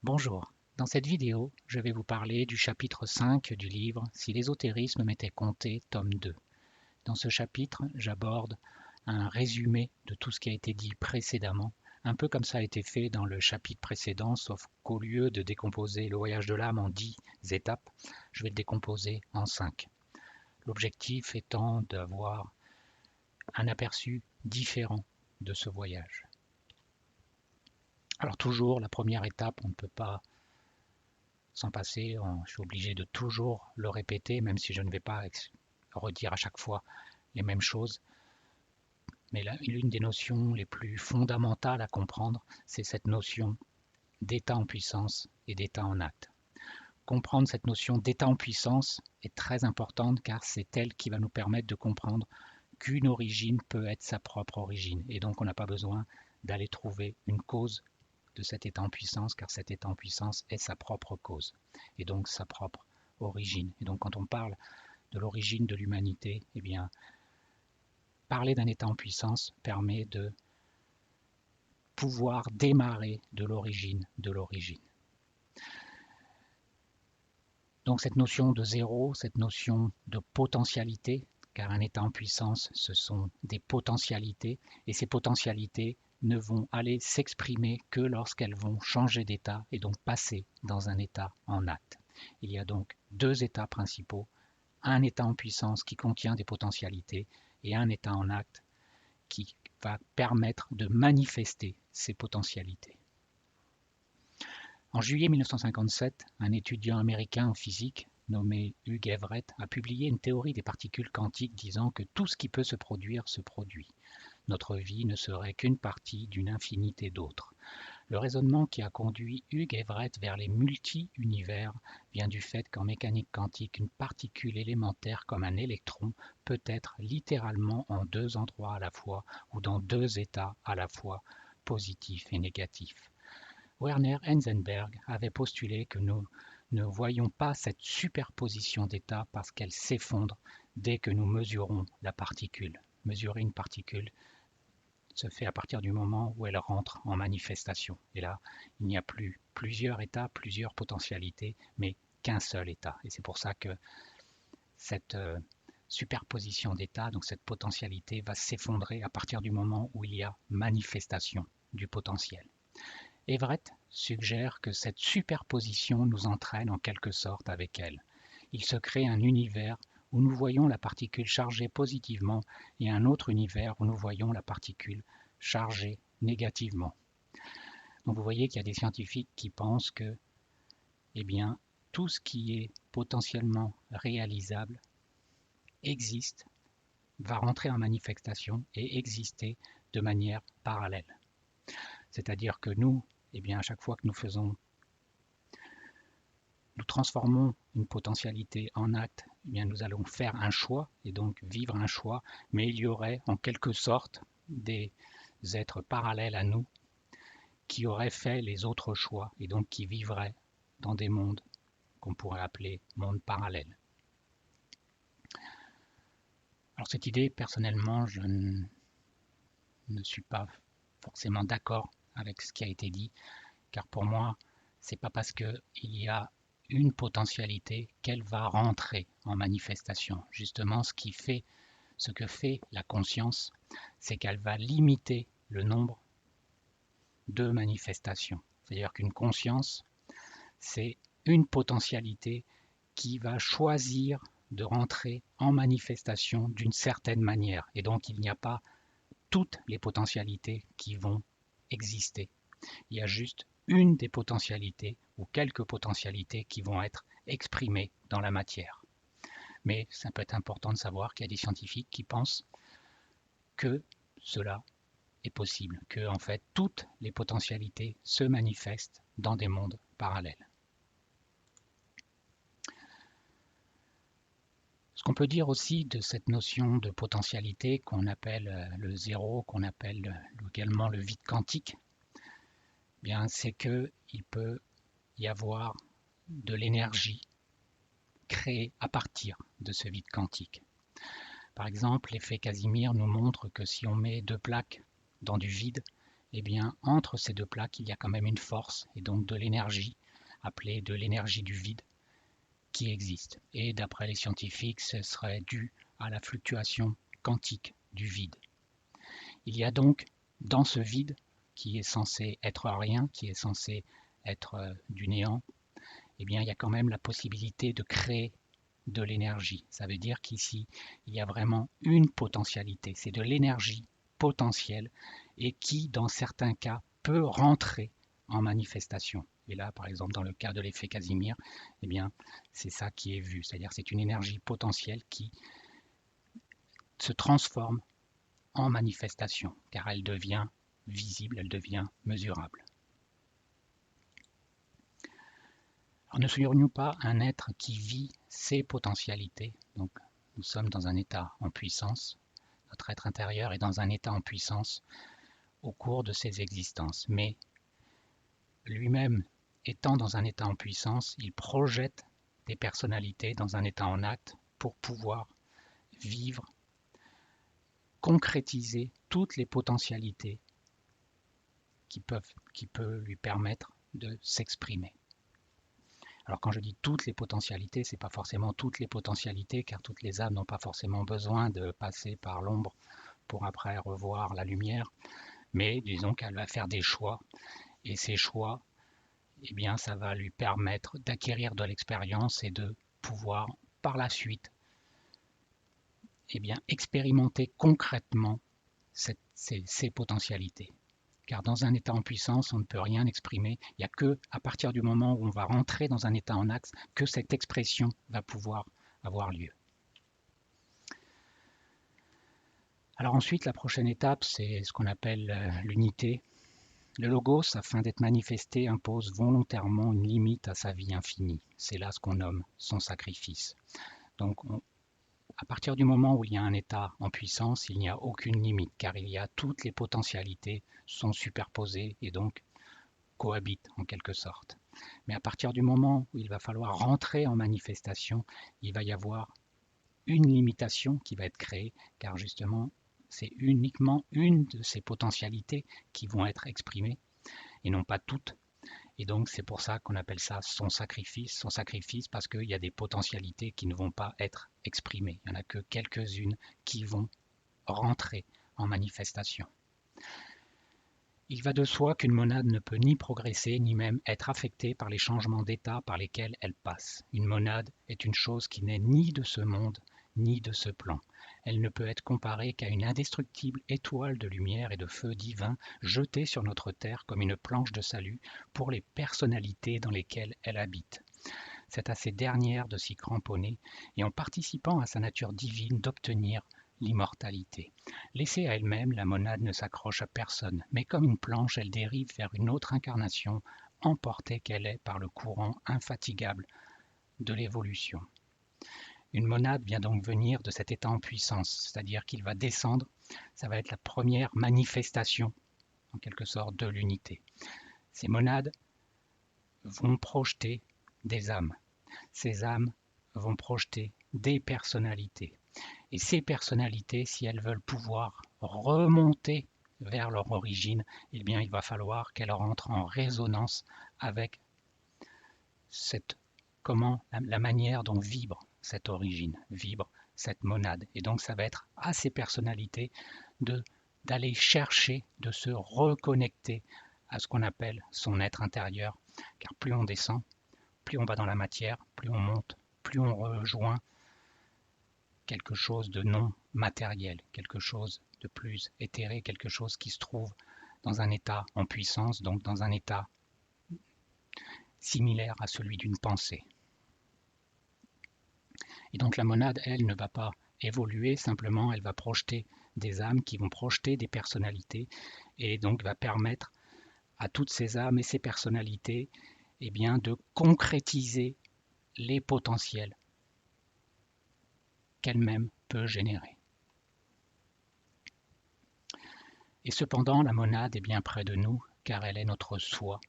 Bonjour, dans cette vidéo, je vais vous parler du chapitre 5 du livre Si l'ésotérisme m'était compté, tome 2. Dans ce chapitre, j'aborde un résumé de tout ce qui a été dit précédemment, un peu comme ça a été fait dans le chapitre précédent, sauf qu'au lieu de décomposer le voyage de l'âme en 10 étapes, je vais le décomposer en 5. L'objectif étant d'avoir un aperçu différent de ce voyage. Alors toujours, la première étape, on ne peut pas sans passer, je suis obligé de toujours le répéter, même si je ne vais pas redire à chaque fois les mêmes choses. Mais l'une des notions les plus fondamentales à comprendre, c'est cette notion d'état en puissance et d'état en acte. Comprendre cette notion d'état en puissance est très importante car c'est elle qui va nous permettre de comprendre qu'une origine peut être sa propre origine. Et donc on n'a pas besoin d'aller trouver une cause de cet état en puissance, car cet état en puissance est sa propre cause, et donc sa propre origine. Et donc quand on parle de l'origine de l'humanité, eh bien, parler d'un état en puissance permet de pouvoir démarrer de l'origine de l'origine. Donc cette notion de zéro, cette notion de potentialité, car un état en puissance, ce sont des potentialités, et ces potentialités ne vont aller s'exprimer que lorsqu'elles vont changer d'état et donc passer dans un état en acte. Il y a donc deux états principaux, un état en puissance qui contient des potentialités et un état en acte qui va permettre de manifester ces potentialités. En juillet 1957, un étudiant américain en physique nommé Hugh Everett a publié une théorie des particules quantiques disant que tout ce qui peut se produire se produit. Notre vie ne serait qu'une partie d'une infinité d'autres. Le raisonnement qui a conduit Hugh Everett vers les multi-univers vient du fait qu'en mécanique quantique, une particule élémentaire comme un électron peut être littéralement en deux endroits à la fois ou dans deux états à la fois, positifs et négatifs. Werner Heisenberg avait postulé que nous ne voyons pas cette superposition d'états parce qu'elle s'effondre dès que nous mesurons la particule. Mesurer une particule se fait à partir du moment où elle rentre en manifestation. Et là, il n'y a plus plusieurs états, plusieurs potentialités, mais qu'un seul état. Et c'est pour ça que cette superposition d'états, donc cette potentialité, va s'effondrer à partir du moment où il y a manifestation du potentiel. Everett suggère que cette superposition nous entraîne en quelque sorte avec elle. Il se crée un univers où nous voyons la particule chargée positivement et un autre univers où nous voyons la particule chargée négativement. Donc vous voyez qu'il y a des scientifiques qui pensent que eh bien, tout ce qui est potentiellement réalisable existe, va rentrer en manifestation et exister de manière parallèle. C'est-à-dire que nous, eh bien, à chaque fois que nous transformons une potentialité en acte, eh bien, nous allons faire un choix et donc vivre un choix, mais il y aurait en quelque sorte des êtres parallèles à nous qui auraient fait les autres choix et donc qui vivraient dans des mondes qu'on pourrait appeler mondes parallèles. Alors cette idée, personnellement, je ne suis pas forcément d'accord avec ce qui a été dit, car pour moi, c'est pas parce qu'il y a une potentialité qu'elle va rentrer en manifestation. Justement, ce que fait la conscience, c'est qu'elle va limiter le nombre de manifestations. C'est-à-dire qu'une conscience, c'est une potentialité qui va choisir de rentrer en manifestation d'une certaine manière. Et donc, il n'y a pas toutes les potentialités qui vont exister. Il y a juste une des potentialités ou quelques potentialités qui vont être exprimées dans la matière. Mais ça peut être important de savoir qu'il y a des scientifiques qui pensent que cela est possible, que en fait toutes les potentialités se manifestent dans des mondes parallèles. Ce qu'on peut dire aussi de cette notion de potentialité qu'on appelle le zéro, qu'on appelle également le vide quantique, bien c'est qu'il peut y avoir de l'énergie créée à partir de ce vide quantique. Par exemple, l'effet Casimir nous montre que si on met deux plaques dans du vide, eh bien, entre ces deux plaques, il y a quand même une force et donc de l'énergie, appelée de l'énergie du vide, qui existe. Et d'après les scientifiques, ce serait dû à la fluctuation quantique du vide. Il y a donc dans ce vide, qui est censé être rien, qui est censé être du néant, eh bien, il y a quand même la possibilité de créer de l'énergie. Ça veut dire qu'ici, il y a vraiment une potentialité. C'est de l'énergie potentielle et qui, dans certains cas, peut rentrer en manifestation. Et là, par exemple, dans le cas de l'effet Casimir, eh bien, c'est ça qui est vu. C'est-à-dire c'est une énergie potentielle qui se transforme en manifestation, car elle devient visible, elle devient mesurable. Alors, ne serions-nous pas un être qui vit ses potentialités? Donc, nous sommes dans un état en puissance, notre être intérieur est dans un état en puissance au cours de ses existences. Mais lui-même étant dans un état en puissance, il projette des personnalités dans un état en acte pour pouvoir vivre, concrétiser toutes les potentialités qui peuvent lui permettre de s'exprimer. Alors quand je dis toutes les potentialités, ce n'est pas forcément toutes les potentialités, car toutes les âmes n'ont pas forcément besoin de passer par l'ombre pour après revoir la lumière, mais disons qu'elle va faire des choix, et ces choix, eh bien, ça va lui permettre d'acquérir de l'expérience et de pouvoir par la suite eh bien, expérimenter concrètement ces potentialités. Car dans un état en puissance, on ne peut rien exprimer. Il n'y a que à partir du moment où on va rentrer dans un état en axe que cette expression va pouvoir avoir lieu. Alors ensuite, la prochaine étape, c'est ce qu'on appelle l'unité. Le logos, afin d'être manifesté, impose volontairement une limite à sa vie infinie. C'est là ce qu'on nomme son sacrifice. Donc, à partir du moment où il y a un état en puissance, il n'y a aucune limite, car il y a toutes les potentialités sont superposées et donc cohabitent en quelque sorte. Mais à partir du moment où il va falloir rentrer en manifestation, il va y avoir une limitation qui va être créée, car justement, c'est uniquement une de ces potentialités qui vont être exprimées, et non pas toutes. Et donc c'est pour ça qu'on appelle ça son sacrifice parce qu'il y a des potentialités qui ne vont pas être exprimées. Il n'y en a que quelques-unes qui vont rentrer en manifestation. Il va de soi qu'une monade ne peut ni progresser, ni même être affectée par les changements d'état par lesquels elle passe. Une monade est une chose qui n'est ni de ce monde, ni de ce plan. Elle ne peut être comparée qu'à une indestructible étoile de lumière et de feu divin jetée sur notre terre comme une planche de salut pour les personnalités dans lesquelles elle habite. C'est à ces dernières de s'y cramponner et en participant à sa nature divine d'obtenir l'immortalité. Laissée à elle-même, la monade ne s'accroche à personne, mais comme une planche, elle dérive vers une autre incarnation, emportée qu'elle est par le courant infatigable de l'évolution. Une monade vient donc venir de cet état en puissance, c'est-à-dire qu'il va descendre, ça va être la première manifestation, en quelque sorte, de l'unité. Ces monades vont projeter des âmes. Ces âmes vont projeter des personnalités. Et ces personnalités, si elles veulent pouvoir remonter vers leur origine, eh bien, il va falloir qu'elles rentrent en résonance avec la manière dont vibre cette origine, vibre cette monade. Et donc, ça va être à ces personnalités d'aller chercher, de se reconnecter à ce qu'on appelle son être intérieur. Car plus on descend, plus on va dans la matière, plus on monte, plus on rejoint quelque chose de non matériel, quelque chose de plus éthéré, quelque chose qui se trouve dans un état en puissance, donc dans un état similaire à celui d'une pensée. Et donc la monade, elle, ne va pas évoluer, simplement elle va projeter des âmes qui vont projeter des personnalités et donc va permettre à toutes ces âmes et ces personnalités eh bien, de concrétiser les potentiels qu'elle-même peut générer. Et cependant, la monade est bien près de nous, car elle est notre soi,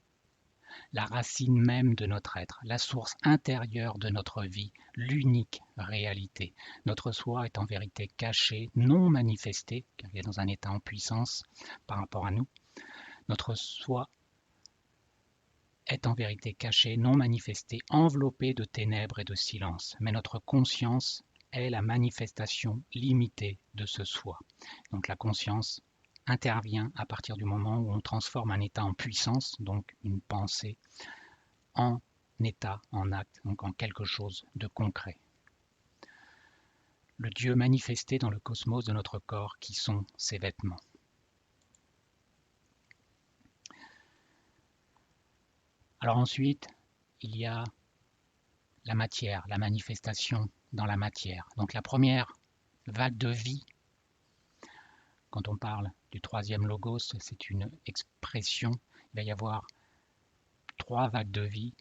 la racine même de notre être, la source intérieure de notre vie, l'unique réalité. Notre soi est en vérité caché, non manifesté, car il est dans un état en puissance par rapport à nous. Notre soi est en vérité caché, non manifesté, enveloppé de ténèbres et de silence. Mais notre conscience est la manifestation limitée de ce soi. Donc la conscience intervient à partir du moment où on transforme un état en puissance, donc une pensée, en état, en acte, donc en quelque chose de concret. Le Dieu manifesté dans le cosmos de notre corps qui sont ses vêtements. Alors ensuite, il y a la matière, la manifestation dans la matière. Donc la première vague de vie, quand on parle du troisième logos, c'est une expression. Il va y avoir 3 vagues de vie.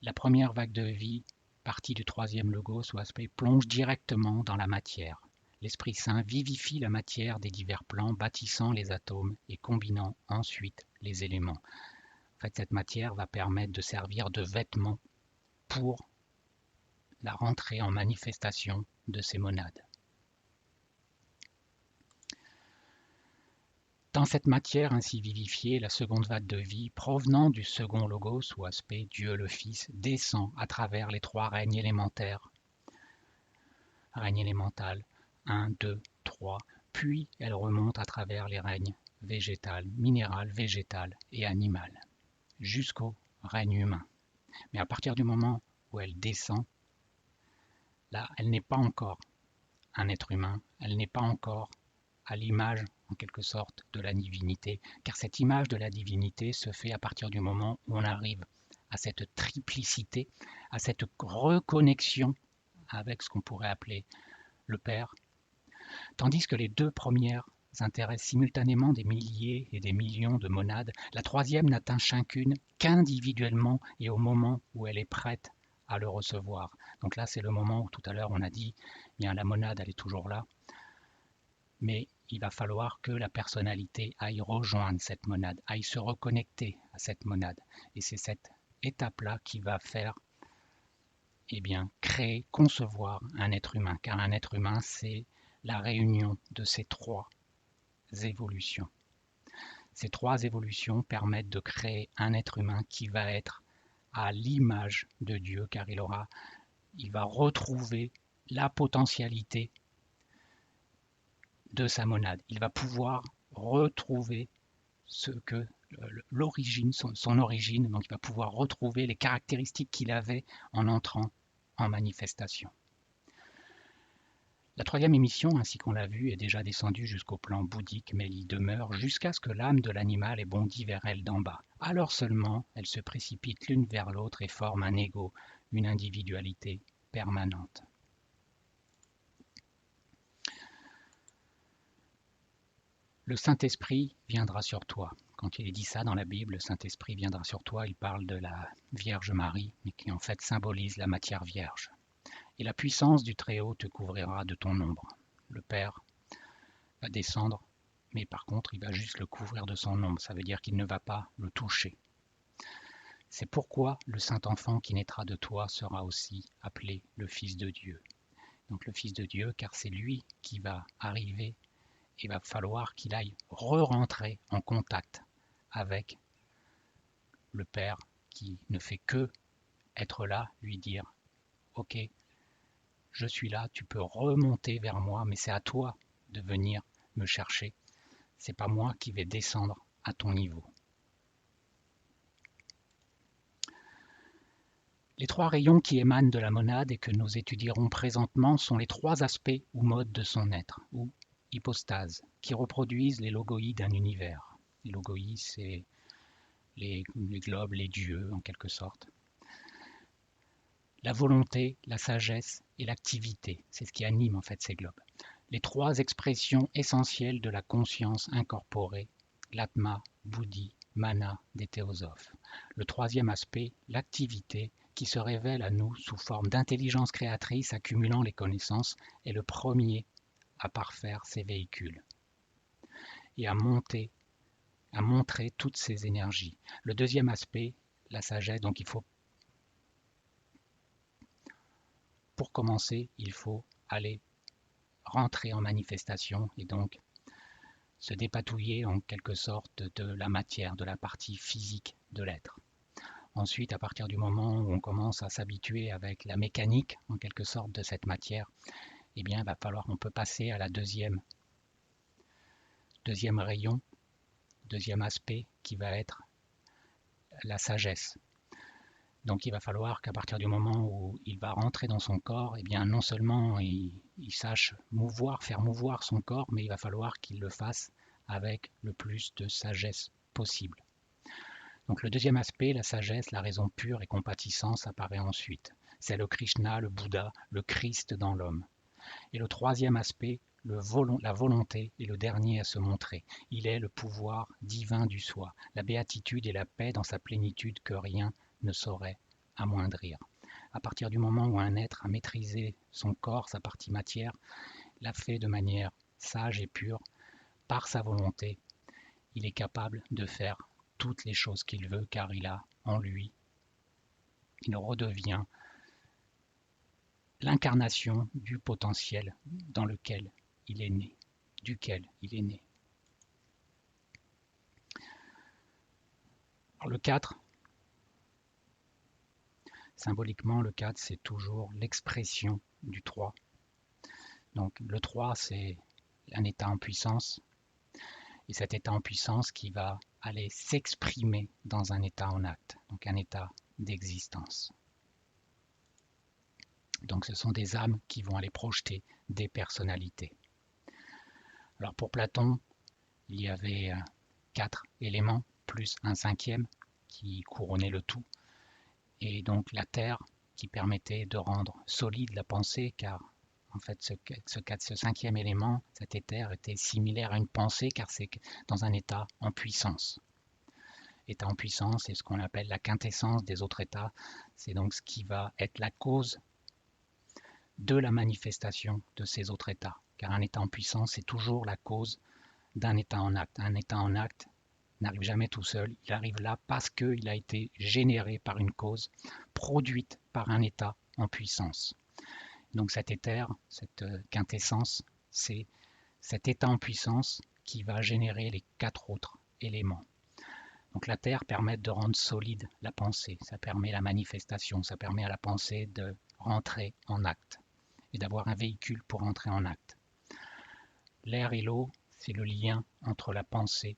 La première vague de vie, partie du troisième logos ou aspect, plonge directement dans la matière. L'Esprit Saint vivifie la matière des divers plans, bâtissant les atomes et combinant ensuite les éléments. En fait, cette matière va permettre de servir de vêtement pour la rentrée en manifestation de ces monades. Dans cette matière ainsi vivifiée, la seconde vague de vie, provenant du second logos ou aspect, Dieu le Fils, descend à travers les 3 règnes élémentaires. Règne élémental, 1, 2, 3, puis elle remonte à travers les règnes végétal, minéral, végétal et animal, jusqu'au règne humain. Mais à partir du moment où elle descend, là, elle n'est pas encore un être humain, elle n'est pas encore à l'image, en quelque sorte, de la divinité, car cette image de la divinité se fait à partir du moment où on arrive à cette triplicité, à cette reconnexion avec ce qu'on pourrait appeler le Père, tandis que les 2 premières intéressent simultanément des milliers et des millions de monades, la troisième n'atteint chacune qu'individuellement et au moment où elle est prête à le recevoir. Donc là, c'est le moment où tout à l'heure on a dit, bien la monade, elle est toujours là, mais il va falloir que la personnalité aille rejoindre cette monade, aille se reconnecter à cette monade. Et c'est cette étape-là qui va faire, eh bien, créer, concevoir un être humain. Car un être humain, c'est la réunion de ces 3 évolutions. Ces 3 évolutions permettent de créer un être humain qui va être à l'image de Dieu, car il va retrouver la potentialité de sa monade. Il va pouvoir retrouver ce que l'origine, son origine, donc il va pouvoir retrouver les caractéristiques qu'il avait en entrant en manifestation. La troisième émission, ainsi qu'on l'a vu, est déjà descendue jusqu'au plan bouddhique, mais elle y demeure jusqu'à ce que l'âme de l'animal ait bondi vers elle d'en bas. Alors seulement, elle se précipite l'une vers l'autre et forme un ego, une individualité permanente. Le Saint-Esprit viendra sur toi. Quand il est dit ça dans la Bible, le Saint-Esprit viendra sur toi, il parle de la Vierge Marie, mais qui en fait symbolise la matière vierge. Et la puissance du Très-Haut te couvrira de ton ombre. Le Père va descendre, mais par contre, il va juste le couvrir de son ombre. Ça veut dire qu'il ne va pas le toucher. C'est pourquoi le Saint-Enfant qui naîtra de toi sera aussi appelé le Fils de Dieu. Donc le Fils de Dieu, car c'est lui qui va arriver. Il va falloir qu'il aille re-rentrer en contact avec le Père qui ne fait que être là, lui dire « Ok, je suis là, tu peux remonter vers moi, mais c'est à toi de venir me chercher. C'est pas moi qui vais descendre à ton niveau. » Les 3 rayons qui émanent de la monade et que nous étudierons présentement sont les 3 aspects ou modes de son être, ou hypostases, qui reproduisent les logoïs d'un univers. Les logoïs, c'est les globes, les dieux en quelque sorte. La volonté, la sagesse et l'activité, c'est ce qui anime en fait ces globes. Les 3 expressions essentielles de la conscience incorporée, l'atma, buddhi, mana des théosophes. Le 3e aspect, l'activité, qui se révèle à nous sous forme d'intelligence créatrice accumulant les connaissances, est le premier à parfaire ses véhicules et à montrer toutes ces énergies. Le 2e aspect, la sagesse, donc pour commencer, il faut aller rentrer en manifestation et donc se dépatouiller en quelque sorte de la matière, de la partie physique de l'être. Ensuite, à partir du moment où on commence à s'habituer avec la mécanique, en quelque sorte, de cette matière, eh bien, on peut passer à la deuxième rayon, deuxième aspect, qui va être la sagesse. Donc il va falloir qu'à partir du moment où il va rentrer dans son corps, eh bien non seulement il sache faire mouvoir son corps, mais il va falloir qu'il le fasse avec le plus de sagesse possible. Donc le deuxième aspect, la sagesse, la raison pure et compatissance apparaît ensuite. C'est le Krishna, le Bouddha, le Christ dans l'homme. Et le troisième aspect, la volonté, est le dernier à se montrer. Il est le pouvoir divin du soi, la béatitude et la paix dans sa plénitude que rien ne saurait amoindrir. À partir du moment où un être a maîtrisé son corps, sa partie matière, l'a fait de manière sage et pure, par sa volonté, il est capable de faire toutes les choses qu'il veut, car il a en lui, il redevient l'incarnation du potentiel dans lequel il est né, duquel il est né. Alors le 4, symboliquement, le 4, c'est toujours l'expression du 3. Donc le 3, c'est un état en puissance, et cet état en puissance qui va aller s'exprimer dans un état en acte, donc un état d'existence. Donc ce sont des âmes qui vont aller projeter des personnalités. Alors pour Platon, il y avait 4 éléments, plus un cinquième qui couronnait le tout, et donc la terre qui permettait de rendre solide la pensée, car en fait ce cinquième élément, cet éther, était similaire à une pensée, car c'est dans un état en puissance. État en puissance, c'est ce qu'on appelle la quintessence des autres états, c'est donc ce qui va être la cause de la manifestation de ces autres états, car un état en puissance, c'est toujours la cause d'un état en acte. Un état en acte n'arrive jamais tout seul, il arrive là parce qu'il a été généré par une cause, produite par un état en puissance. Donc cet éther, cette quintessence, c'est cet état en puissance qui va générer les 4 autres éléments. Donc la terre permet de rendre solide la pensée, ça permet la manifestation, ça permet à la pensée de rentrer en acte et d'avoir un véhicule pour entrer en acte. L'air et l'eau, c'est le lien entre la pensée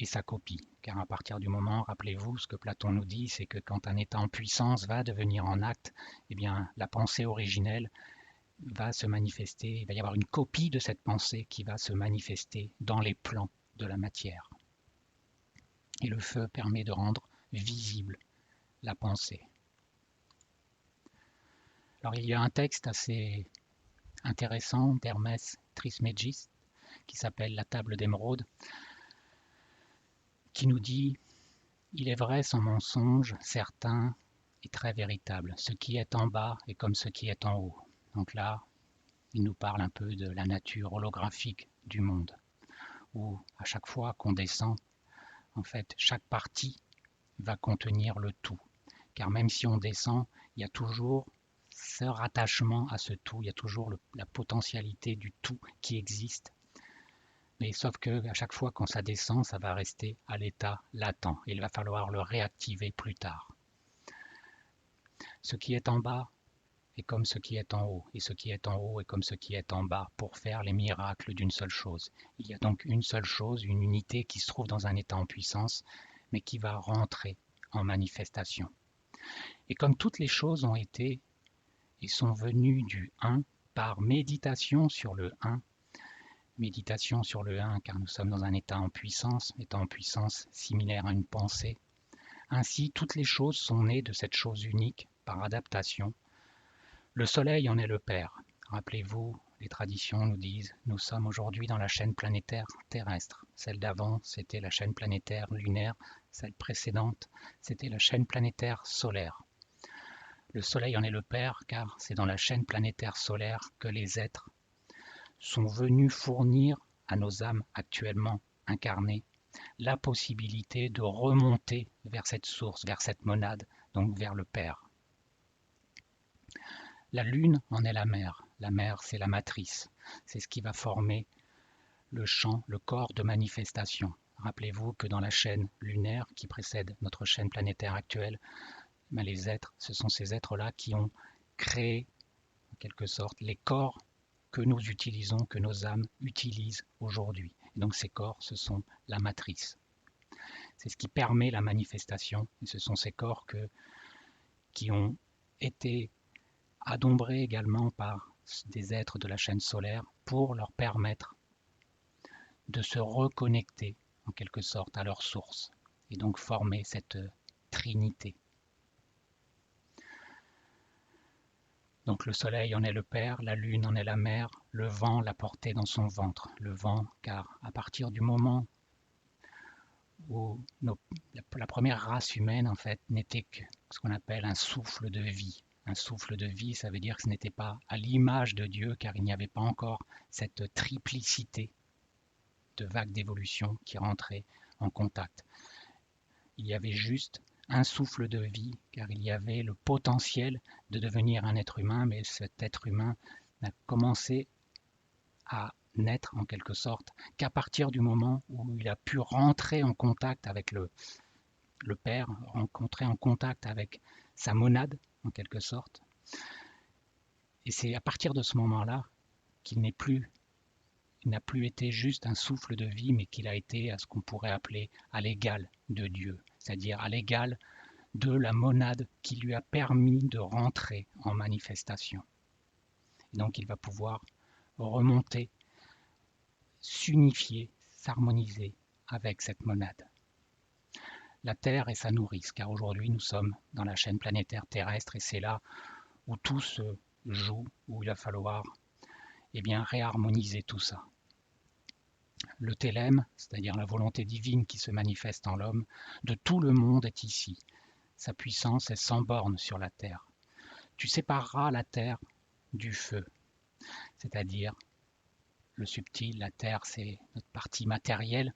et sa copie. Car à partir du moment, rappelez-vous, ce que Platon nous dit, c'est que quand un état en puissance va devenir en acte, eh bien, la pensée originelle va se manifester, il va y avoir une copie de cette pensée qui va se manifester dans les plans de la matière. Et le feu permet de rendre visible la pensée. Alors il y a un texte assez intéressant d'Hermès Trismégiste qui s'appelle La table d'émeraude, qui nous dit « Il est vrai sans mensonge, certain et très véritable. Ce qui est en bas est comme ce qui est en haut. » Donc là, il nous parle un peu de la nature holographique du monde, où à chaque fois qu'on descend, en fait, chaque partie va contenir le tout. Car même si on descend, il y a toujours ce rattachement à ce tout, il y a toujours la potentialité du tout qui existe. Mais sauf que à chaque fois quand ça descend, ça va rester à l'état latent. Et il va falloir le réactiver plus tard. Ce qui est en bas est comme ce qui est en haut, et ce qui est en haut est comme ce qui est en bas, pour faire les miracles d'une seule chose. Il y a donc une seule chose, une unité qui se trouve dans un état en puissance, mais qui va rentrer en manifestation. Et comme toutes les choses ont été et sont venues du 1 par méditation sur le 1, méditation sur le 1 car nous sommes dans un état en puissance similaire à une pensée, ainsi toutes les choses sont nées de cette chose unique par adaptation. Le soleil en est le père. Rappelez-vous, les traditions nous disent, nous sommes aujourd'hui dans la chaîne planétaire terrestre. Celle d'avant, c'était la chaîne planétaire lunaire. Celle précédente, c'était la chaîne planétaire solaire. Le soleil en est le père, car c'est dans la chaîne planétaire solaire que les êtres sont venus fournir à nos âmes actuellement incarnées la possibilité de remonter vers cette source, vers cette monade, donc vers le père. La lune en est la mère. La mère, c'est la matrice. C'est ce qui va former le champ, le corps de manifestation. Rappelez-vous que dans la chaîne lunaire qui précède notre chaîne planétaire actuelle, les êtres, ce sont ces êtres-là qui ont créé, en quelque sorte, les corps que nous utilisons, que nos âmes utilisent aujourd'hui. Et donc ces corps, ce sont la matrice. C'est ce qui permet la manifestation, et ce sont ces corps qui ont été adombrés également par des êtres de la chaîne solaire pour leur permettre de se reconnecter en quelque sorte à leur source et donc former cette trinité. Donc le soleil en est le père, la lune en est la mère, le vent l'a porté dans son ventre. Le vent, car à partir du moment où la première race humaine en fait n'était que ce qu'on appelle un souffle de vie. Un souffle de vie, ça veut dire que ce n'était pas à l'image de Dieu, car il n'y avait pas encore cette triplicité de vagues d'évolution qui rentraient en contact. Il y avait juste un souffle de vie, car il y avait le potentiel de devenir un être humain, mais cet être humain n'a commencé à naître en quelque sorte qu'à partir du moment où il a pu rentrer en contact avec le Père, rencontrer en contact avec sa monade en quelque sorte. Et c'est à partir de ce moment-là qu'il n'a plus été juste un souffle de vie, mais qu'il a été à ce qu'on pourrait appeler à l'égal de Dieu, c'est-à-dire à l'égal de la monade qui lui a permis de rentrer en manifestation. Et donc il va pouvoir remonter, s'unifier, s'harmoniser avec cette monade. La Terre est sa nourrice, car aujourd'hui nous sommes dans la chaîne planétaire terrestre et c'est là où tout se joue, où il va falloir réharmoniser tout ça. Le télème, c'est-à-dire la volonté divine qui se manifeste en l'homme, de tout le monde est ici. Sa puissance est sans borne sur la terre. Tu sépareras la terre du feu, c'est-à-dire le subtil, la terre c'est notre partie matérielle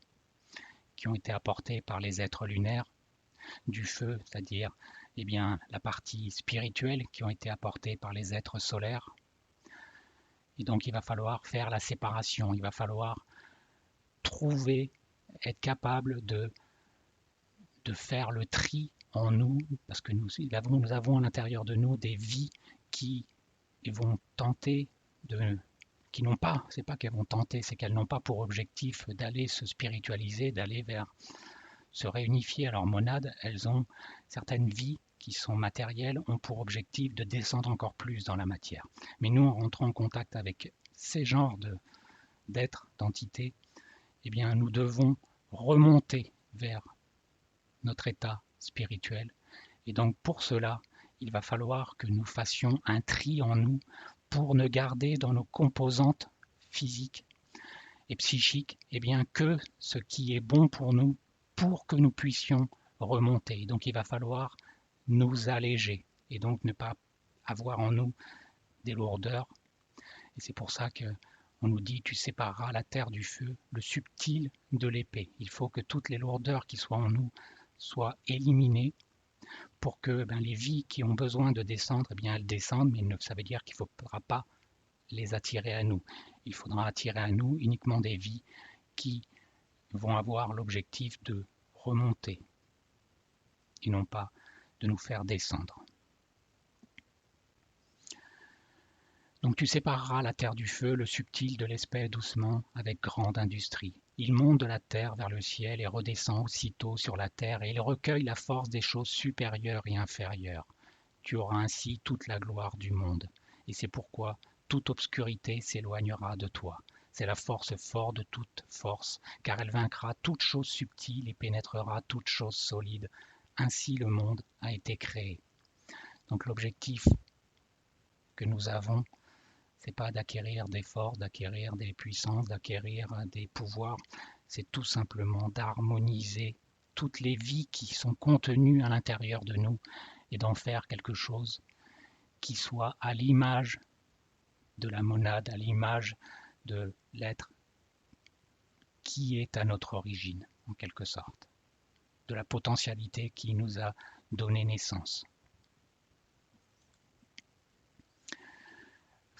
qui ont été apportées par les êtres lunaires, du feu, c'est-à-dire la partie spirituelle qui ont été apportées par les êtres solaires. Et donc il va falloir faire la séparation, il va falloir trouver, être capable de faire le tri en nous, parce que nous avons à l'intérieur de nous des vies qui vont tenter qui n'ont pas, c'est pas qu'elles vont tenter, c'est qu'elles n'ont pas pour objectif d'aller se spiritualiser, d'aller vers se réunifier à leur monade. Elles ont certaines vies qui sont matérielles, ont pour objectif de descendre encore plus dans la matière. Mais nous, en rentrant en contact avec ces genres d'êtres, d'entités, nous devons remonter vers notre état spirituel. Et donc pour cela, il va falloir que nous fassions un tri en nous pour ne garder dans nos composantes physiques et psychiques que ce qui est bon pour nous, pour que nous puissions remonter. Donc il va falloir nous alléger et donc ne pas avoir en nous des lourdeurs. Et c'est pour ça que on nous dit tu sépareras la terre du feu, le subtil de l'épée. Il faut que toutes les lourdeurs qui soient en nous soient éliminées pour que les vies qui ont besoin de descendre, elles descendent, mais ça veut dire qu'il ne faudra pas les attirer à nous. Il faudra attirer à nous uniquement des vies qui vont avoir l'objectif de remonter et non pas de nous faire descendre. Donc tu sépareras la terre du feu, le subtil de l'espèce doucement, avec grande industrie. Il monte de la terre vers le ciel et redescend aussitôt sur la terre, et il recueille la force des choses supérieures et inférieures. Tu auras ainsi toute la gloire du monde, et c'est pourquoi toute obscurité s'éloignera de toi. C'est la force forte de toute force, car elle vaincra toute chose subtile et pénétrera toute chose solide. Ainsi le monde a été créé. Donc l'objectif que nous avons, c'est pas d'acquérir des forces, d'acquérir des puissances, d'acquérir des pouvoirs, c'est tout simplement d'harmoniser toutes les vies qui sont contenues à l'intérieur de nous et d'en faire quelque chose qui soit à l'image de la monade, à l'image de l'être qui est à notre origine, en quelque sorte, de la potentialité qui nous a donné naissance.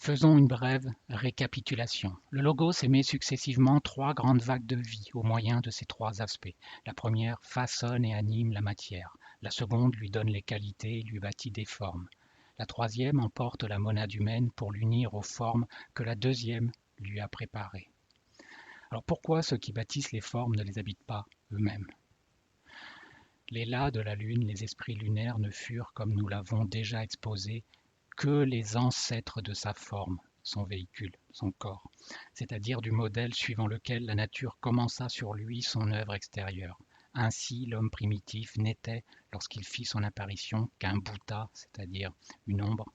Faisons une brève récapitulation. Le logos émet successivement trois grandes vagues de vie au moyen de ces trois aspects. La première façonne et anime la matière. La seconde lui donne les qualités et lui bâtit des formes. La troisième emporte la monade humaine pour l'unir aux formes que la deuxième lui a préparées. Alors pourquoi ceux qui bâtissent les formes ne les habitent pas eux-mêmes? Les las de la Lune, les esprits lunaires ne furent, comme nous l'avons déjà exposé, que les ancêtres de sa forme, son véhicule, son corps, c'est-à-dire du modèle suivant lequel la nature commença sur lui son œuvre extérieure. Ainsi, l'homme primitif n'était, lorsqu'il fit son apparition, qu'un bhuta, c'est-à-dire une ombre,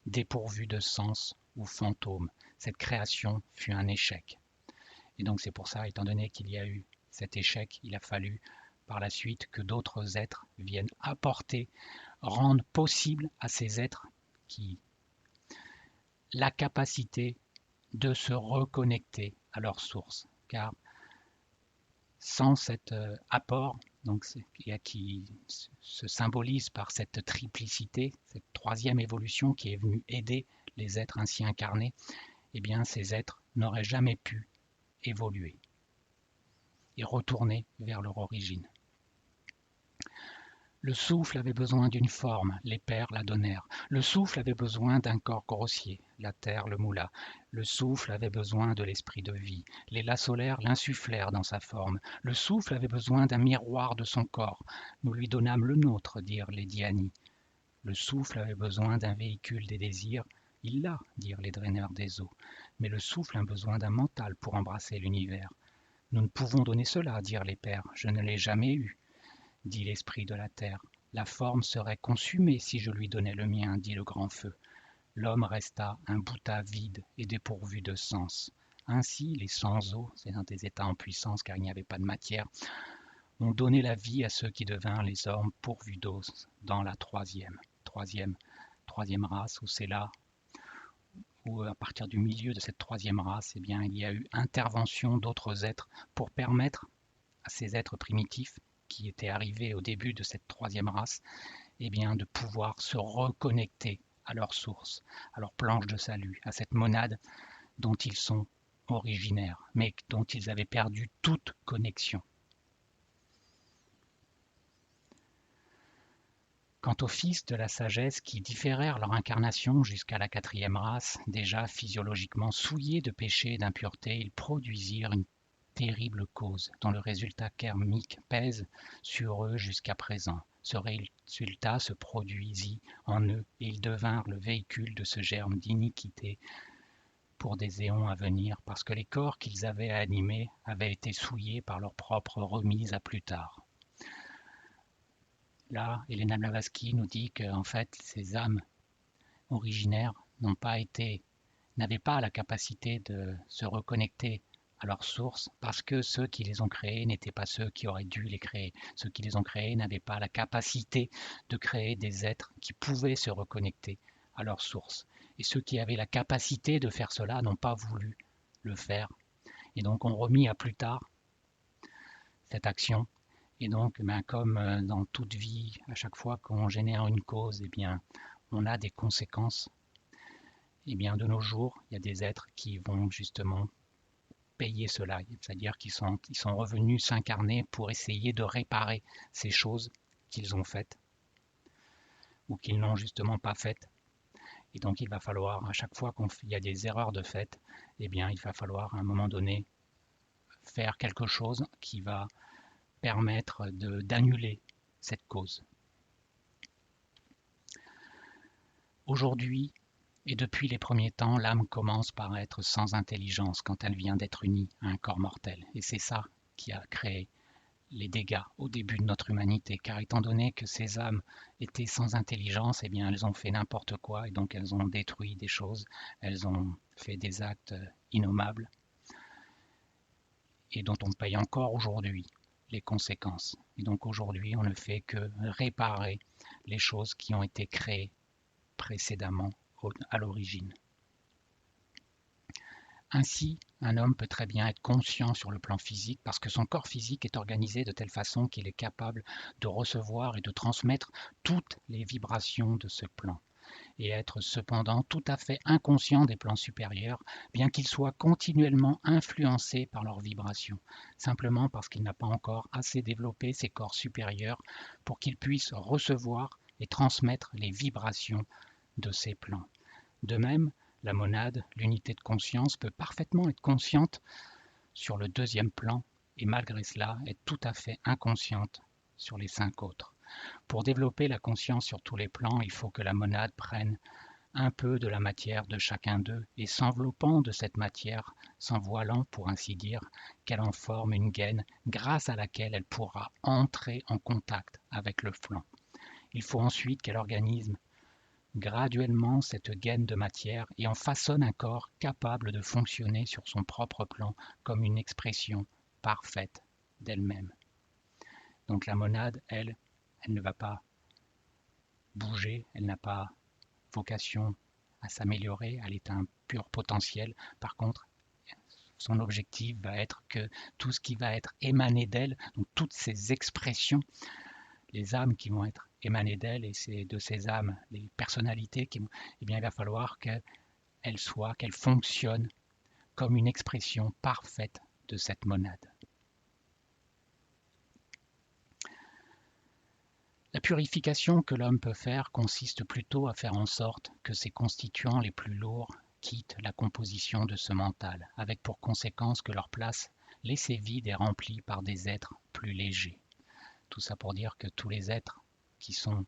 dépourvue de sens ou fantôme. Cette création fut un échec. Et donc c'est pour ça, étant donné qu'il y a eu cet échec, il a fallu par la suite que d'autres êtres viennent apporter, rendre possible à ces êtres qui la capacité de se reconnecter à leur source. Car sans cet apport, donc qui se symbolise par cette triplicité, cette troisième évolution qui est venue aider les êtres ainsi incarnés, eh bien ces êtres n'auraient jamais pu évoluer et retourner vers leur origine. Le souffle avait besoin d'une forme, les pères la donnèrent. Le souffle avait besoin d'un corps grossier, la terre le moula. Le souffle avait besoin de l'esprit de vie. Les las solaires l'insufflèrent dans sa forme. Le souffle avait besoin d'un miroir de son corps. Nous lui donnâmes le nôtre, dirent les Dhyani. Le souffle avait besoin d'un véhicule des désirs. Il l'a, dirent les draineurs des eaux. Mais le souffle a besoin d'un mental pour embrasser l'univers. Nous ne pouvons donner cela, dirent les pères. Je ne l'ai jamais eu, dit l'esprit de la terre. La forme serait consumée si je lui donnais le mien, dit le grand feu. L'homme resta un bhuta vide et dépourvu de sens. Ainsi, les sans-eau, c'est un des états en puissance car il n'y avait pas de matière, ont donné la vie à ceux qui devinrent les hommes pourvus d'os dans la troisième race, où c'est là où à partir du milieu de cette troisième race, eh bien, il y a eu intervention d'autres êtres pour permettre à ces êtres primitifs qui étaient arrivés au début de cette troisième race, eh bien, de pouvoir se reconnecter à leur source, à leur planche de salut, à cette monade dont ils sont originaires, mais dont ils avaient perdu toute connexion. Quant aux fils de la sagesse qui différèrent leur incarnation jusqu'à la quatrième race, déjà physiologiquement souillés de péché et d'impureté, ils produisirent une terrible cause dont le résultat karmique pèse sur eux jusqu'à présent. Ce résultat se produisit en eux et ils devinrent le véhicule de ce germe d'iniquité pour des éons à venir parce que les corps qu'ils avaient animés avaient été souillés par leur propre remise à plus tard. Là, Elena Blavatsky nous dit qu'en fait, ces âmes originaires n'avaient pas la capacité de se reconnecter à leur source parce que ceux qui les ont créés n'étaient pas ceux qui auraient dû les créer. Ceux qui les ont créés n'avaient pas la capacité de créer des êtres qui pouvaient se reconnecter à leur source. Et ceux qui avaient la capacité de faire cela n'ont pas voulu le faire. Et donc ont remis à plus tard cette action. Et donc, comme dans toute vie, à chaque fois qu'on génère une cause, eh bien, on a des conséquences. Eh bien, de nos jours, il y a des êtres qui vont justement payer cela, c'est-à-dire qu'ils sont revenus s'incarner pour essayer de réparer ces choses qu'ils ont faites ou qu'ils n'ont justement pas faites. Et donc, il va falloir, à chaque fois qu'il y a des erreurs de fait, eh bien, il va falloir à un moment donné faire quelque chose qui va permettre d'annuler cette cause. Aujourd'hui, et depuis les premiers temps, l'âme commence par être sans intelligence quand elle vient d'être unie à un corps mortel. Et c'est ça qui a créé les dégâts au début de notre humanité. Car étant donné que ces âmes étaient sans intelligence, eh bien elles ont fait n'importe quoi et donc elles ont détruit des choses, elles ont fait des actes innommables et dont on paye encore aujourd'hui les conséquences. Et donc aujourd'hui, on ne fait que réparer les choses qui ont été créées précédemment à l'origine. Ainsi, un homme peut très bien être conscient sur le plan physique parce que son corps physique est organisé de telle façon qu'il est capable de recevoir et de transmettre toutes les vibrations de ce plan. et être cependant tout à fait inconscient des plans supérieurs, bien qu'il soit continuellement influencé par leurs vibrations, simplement parce qu'il n'a pas encore assez développé ses corps supérieurs pour qu'il puisse recevoir et transmettre les vibrations de ces plans. De même, la monade, l'unité de conscience, peut parfaitement être consciente sur le deuxième plan et malgré cela être tout à fait inconsciente sur les 5 autres. Pour développer la conscience sur tous les plans, il faut que la monade prenne un peu de la matière de chacun d'eux et s'enveloppant de cette matière, s'envoilant pour ainsi dire, qu'elle en forme une gaine grâce à laquelle elle pourra entrer en contact avec le flanc. Il faut ensuite qu'elle organise graduellement cette gaine de matière et en façonne un corps capable de fonctionner sur son propre plan comme une expression parfaite d'elle-même. Donc la monade, elle ne va pas bouger, elle n'a pas vocation à s'améliorer, elle est un pur potentiel. Par contre, son objectif va être que tout ce qui va être émané d'elle, donc toutes ces expressions, les âmes qui vont être émanées d'elle et c'est de ces âmes, les personnalités, eh bien, il va falloir qu'elles soient, qu'elles fonctionnent comme une expression parfaite de cette monade. La purification que l'homme peut faire consiste plutôt à faire en sorte que ses constituants les plus lourds quittent la composition de ce mental, avec pour conséquence que leur place laissée vide est remplie par des êtres plus légers. Tout ça pour dire que tous les êtres qui sont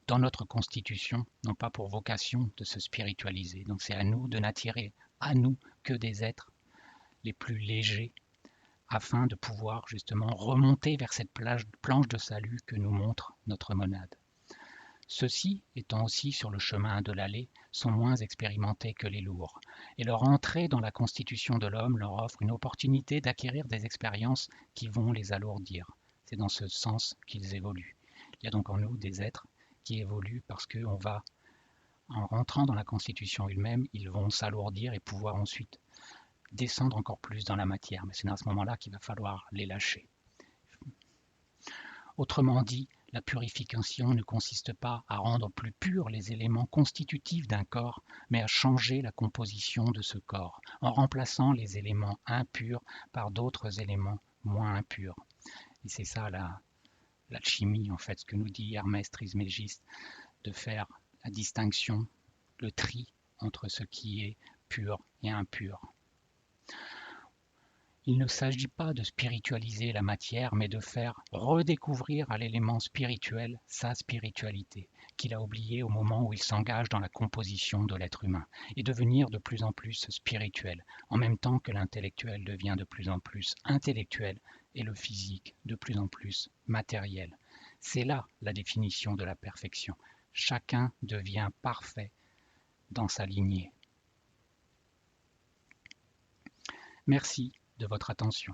dans notre constitution n'ont pas pour vocation de se spiritualiser. Donc c'est à nous de n'attirer à nous que des êtres les plus légers afin de pouvoir justement remonter vers cette planche de salut que nous montre notre monade. Ceux-ci, étant aussi sur le chemin de l'aller, sont moins expérimentés que les lourds, et leur entrée dans la constitution de l'homme leur offre une opportunité d'acquérir des expériences qui vont les alourdir. C'est dans ce sens qu'ils évoluent. Il y a donc en nous des êtres qui évoluent parce qu'on va, en rentrant dans la constitution elle-même, ils vont s'alourdir et pouvoir ensuite descendre encore plus dans la matière, mais c'est à ce moment-là qu'il va falloir les lâcher. Autrement dit, la purification ne consiste pas à rendre plus purs les éléments constitutifs d'un corps, mais à changer la composition de ce corps, en remplaçant les éléments impurs par d'autres éléments moins impurs. Et c'est ça l'alchimie, en fait, ce que nous dit Hermès Trismégiste, de faire la distinction, le tri entre ce qui est pur et impur. Il ne s'agit pas de spiritualiser la matière, mais de faire redécouvrir à l'élément spirituel sa spiritualité, qu'il a oubliée au moment où il s'engage dans la composition de l'être humain, et devenir de plus en plus spirituel, en même temps que l'intellectuel devient de plus en plus intellectuel et le physique de plus en plus matériel. C'est là la définition de la perfection. Chacun devient parfait dans sa lignée. Merci de votre attention.